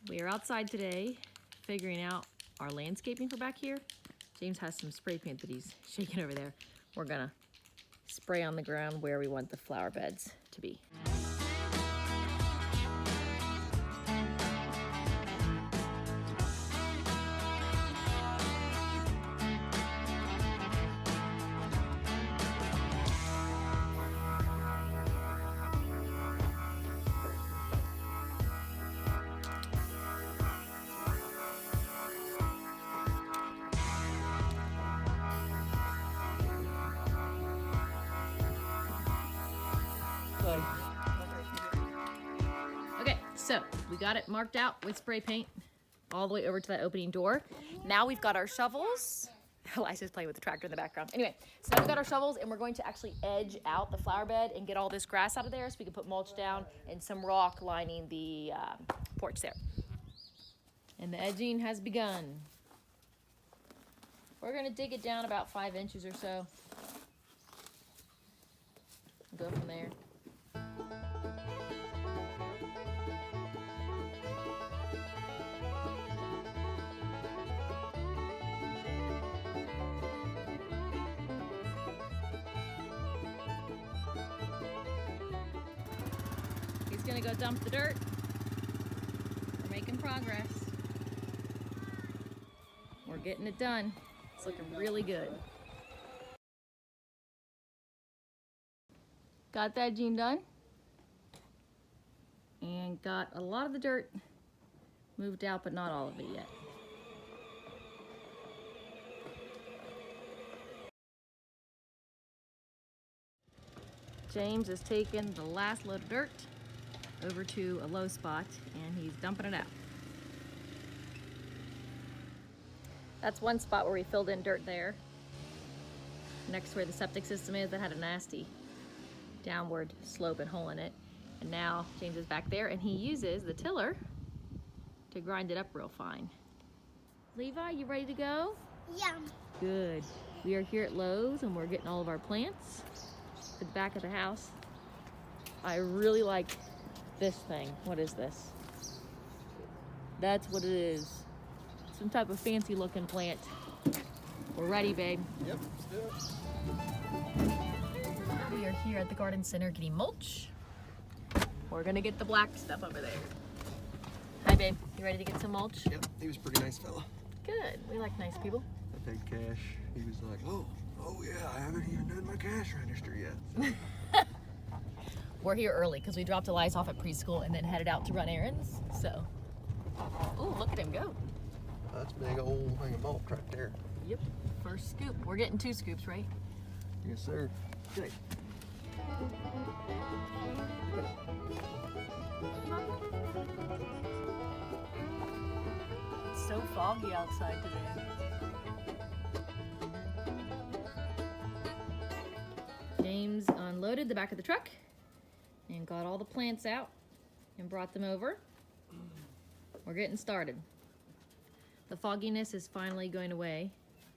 We are outside today figuring out our landscaping for back here. James has some spray paint that he's shaking over there. We're gonna spray on the ground where we want the flower beds to be. Okay, so we got it marked out with spray paint all the way over to that opening door. Now we've got our shovels. Eliza's playing with the tractor in the background. Anyway, so now we've got our shovels and we're going to actually edge out the flower bed and get all this grass out of there so we can put mulch down and some rock lining the porch there. And the edging has begun. We're gonna dig it down about 5 inches or so. Go from there. He's gonna go dump the dirt. We're making progress. We're getting it done. It's looking really good. Got that edging done. And got a lot of the dirt moved out, but not all of it yet. James has taken the last load of dirt over to a low spot and he's dumping it out. That's one spot where we filled in dirt there. Next to where the septic system is, that had a nasty downward slope and hole in it. And now James is back there and he uses the tiller to grind it up real fine. Levi, you ready to go? Yeah. Good. We are here at Lowe's and we're getting all of our plants for the back of the house. I really like this thing. What is this? That's what it is. Some type of fancy looking plant. We're ready, babe. Yep, let's do it. We are here at the garden center getting mulch. We're gonna get the black stuff over there. Hi, babe. You ready to get some mulch? Yep, he was a pretty nice fella. Good. We like nice people. I paid cash. He was like, oh yeah, I haven't even done my cash register yet. We're here early because we dropped Elias off at preschool and then headed out to run errands. So, oh, look at him go. That's a big old thing of mulch right there. Yep, first scoop. We're getting 2 scoops, right? Yes, sir. Good. It's so foggy outside today. James unloaded the back of the truck and got all the plants out and brought them over. We're getting started. The fogginess is finally going away.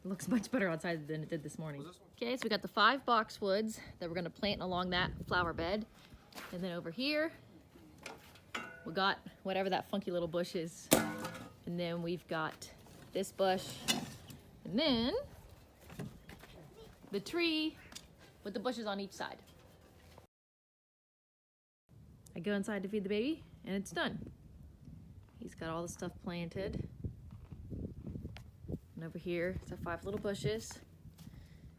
It looks much better outside than it did this morning. Okay, so we got the 5 boxwoods that we're gonna plant along that flower bed. And then over here, we got whatever that funky little bush is. And then we've got this bush. And then the tree with the bushes on each side. I go inside to feed the baby and it's done. He's got all the stuff planted. And over here, it's our 5 little bushes.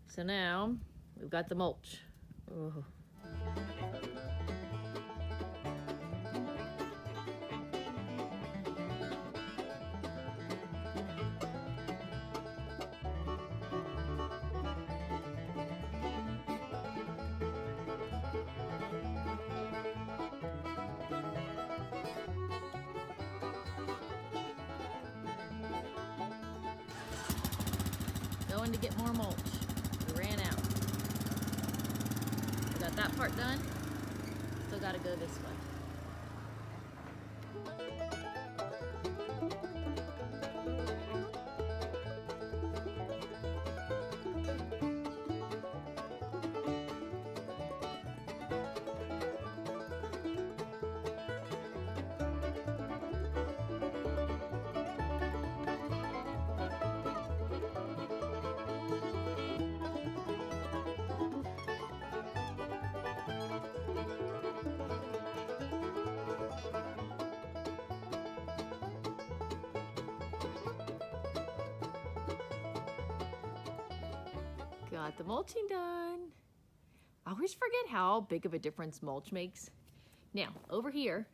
So now we've got the mulch. Ooh. Going to get more mulch. We ran out. We got that part done. Still got to go this way. got the mulching done. I always forget how big of a difference mulch makes. Now, over here,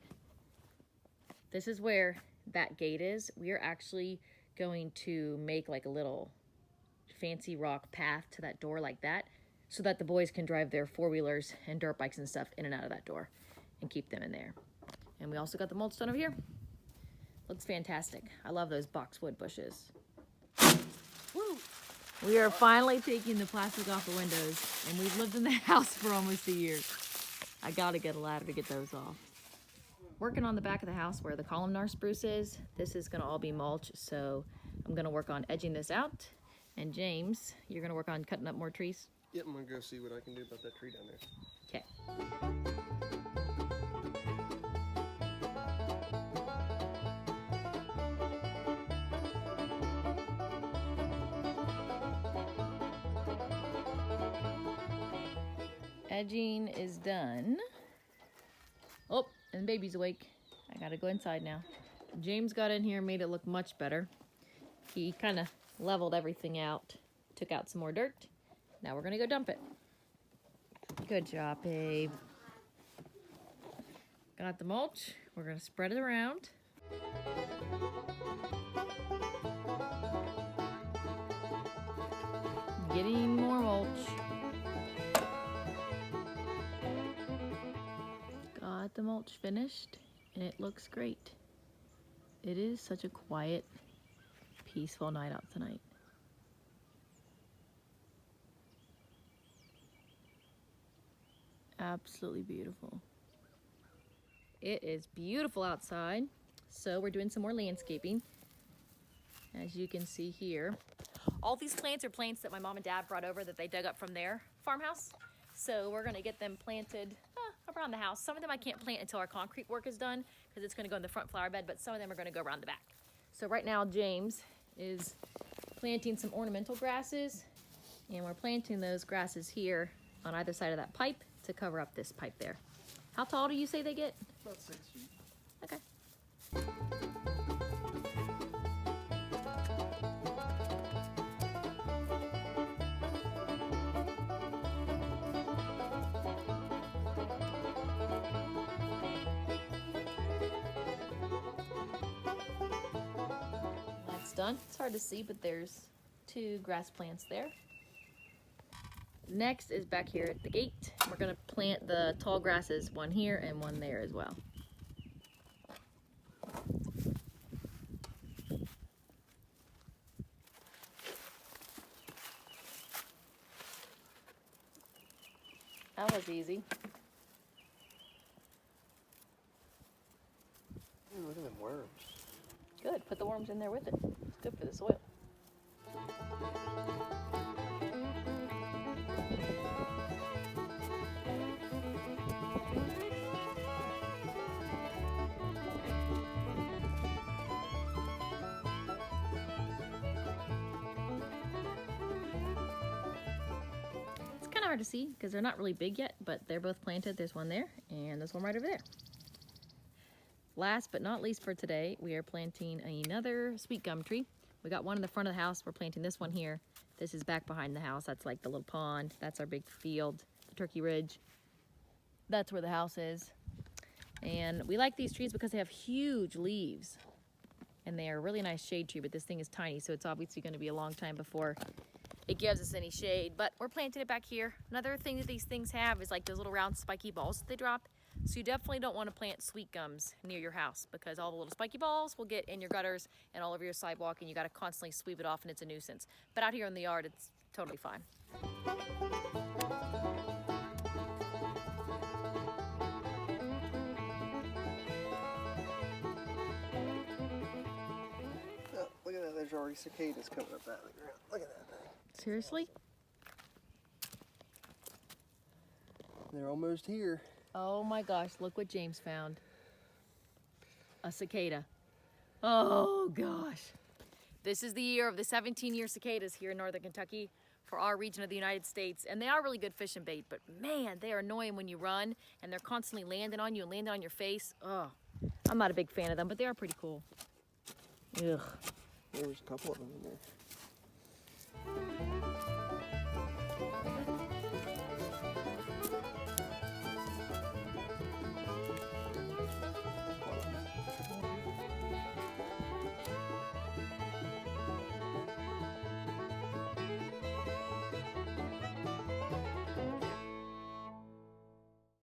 this is where that gate is. We are actually going to make like a little fancy rock path to that door like that, so that the boys can drive their four-wheelers and dirt bikes and stuff in and out of that door and keep them in there. And we also got the mulch done over here. Looks fantastic. I love those boxwood bushes. Woo! We are finally taking the plastic off the windows, and we've lived in the house for almost a year. I gotta get a ladder to get those off. Working on the back of the house where the columnar spruce is. This is gonna all be mulch, so I'm gonna work on edging this out. And James, you're gonna work on cutting up more trees? Yep, I'm gonna go see what I can do about that tree down there. Okay. Edging is done. Oh, and the baby's awake. I gotta go inside now. James got in here and made it look much better. He kind of leveled everything out, took out some more dirt. Now we're gonna go dump it. Good job, babe. Got the mulch. We're gonna spread it around. Getting more mulch. Got the mulch finished, and it looks great. It is such a quiet, peaceful night out tonight. Absolutely beautiful. It is beautiful outside, so we're doing some more landscaping. As you can see here, all these plants are plants that my mom and dad brought over that they dug up from their farmhouse. So we're gonna get them planted around the house. Some of them I can't plant until our concrete work is done because it's gonna go in the front flower bed, but some of them are gonna go around the back. So right now James is planting some ornamental grasses, and we're planting those grasses here on either side of that pipe to cover up this pipe there. How tall do you say they get? About 6 feet. Okay. That's done. It's hard to see, but there's 2 grass plants there. Next is back here at the gate. We're gonna plant the tall grasses, one here and one there as well. That was easy. Ooh, look at them worms. Good, put the worms in there with it. It's good for the soil. It's kind of hard to see because they're not really big yet, but they're both planted. There's one there and there's one right over there. Last but not least for today, we are planting another sweet gum tree. We got one in the front of the house. We're planting this one here. This is back behind the house. That's like the little pond. That's our big field, the Turkey Ridge. That's where the house is. And we like these trees because they have huge leaves. And they are a really nice shade tree, but this thing is tiny, so it's obviously going to be a long time before it gives us any shade. But we're planting it back here. Another thing that these things have is like those little round spiky balls that they drop. So you definitely don't want to plant sweet gums near your house because all the little spiky balls will get in your gutters and all over your sidewalk, and you got to constantly sweep it off, and it's a nuisance. But out here in the yard, it's totally fine. Oh, look at that, there's already cicadas coming up out of the ground. Look at that thing. Seriously? They're almost here. Oh my gosh, look what James found. A cicada. Oh gosh. This is the year of the 17-year cicadas here in northern Kentucky for our region of the United States. And they are really good fishing bait, but man, they are annoying when you run and they're constantly landing on you and landing on your face. Oh, I'm not a big fan of them, but they are pretty cool. Ugh. There was a couple of them in there.